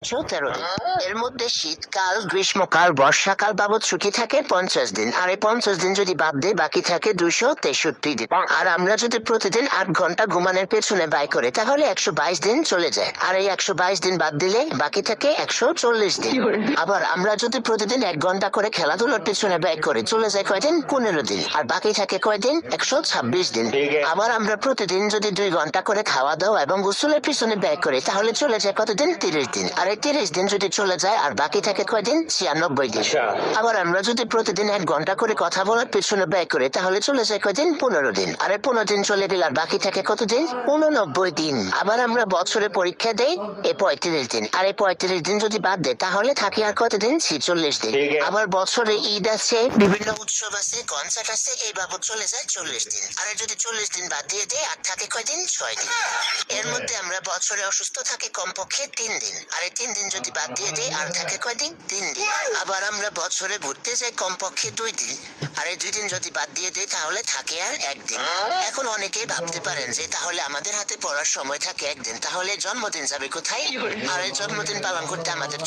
13 দিন। এর মধ্যে শীতকাল, গ্রীষ্মকাল, বর্ষাকাল বাবদ ছুটি থাকে 50 দিন। আর এই 50 দিন যদি বাদ দিয়ে বাকি থাকে 263 দিন। আর আমরা যদি প্রতিদিন 8 ঘন্টা ঘুমানোর পেছনে ব্যয় করি তাহলে 122 দিন চলে যায়। আর এই 122 দিন বাদ দিলে বাকি থাকে 140 দিন। আবার আমরা যদি প্রতিদিন 1 ঘন্টা করে খেলাধুলার পেছনে ব্যয় করি চলে যায় কয়দিন? 15 দিন। আর বাকি থাকে কয়দিন? 126 দিন। আবার আমরা প্রতিদিন যদি 2 ঘন্টা করে খাওয়া দাওয়া এবং গোসলের পিছনে ব্যয় করি তাহলে চলে যায় কতদিন? 30 দিন। আর এই 30 দিন যদি চলে যায় আর বাকি থাকে কয়দিন? 96 দিন। আবার আমরা যদি প্রতিদিন 1 ঘন্টা করে কথা বলার পিছনে ব্যয় করি তাহলে চলে যায় কয়দিন? 15 দিন। আর এই 15 দিন চলে গেলে আর বাকি থাকে কতদিন? 89 দিন। আবার আমরা বছরে পরীক্ষা দেই এই 35 দিন। আর এই 35 দিন যদি বাদ দেয় তাহলে থাকে আর কতদিন? 46 দিন। আবার বছরে ঈদ আছে, বিভিন্ন উৎসব আছে, কনসার্ট আছে, এই বাবদ চলে যায় 40 দিন। আর যদি 40 দিন বাদ দিয়ে দেয় আর থাকে কয়দিন? 6 দিন। এর মধ্যে আমরা বছরে অসুস্থ থাকি কমপক্ষে 3 দিন। আর এই 3 দিন যদি বাদ দিয়ে দেয় আর থাকে কয়দিন? 3 দিন। আবার আমরা বছরে ঘুরতে যাই কমপক্ষে 2 দিন। আর এই 2 দিন যদি বাদ দিয়ে দেয় তাহলে থাকে আর 1 দিন। এখন অনেকেই ভাবতে পারেন যে তাহলে আমাদের হাতে পড়ার সময় থাকে 1 দিন, তাহলে জন্মদিন যাবে কোথায়? আর এই জন্মদিন পালন করতে আমাদের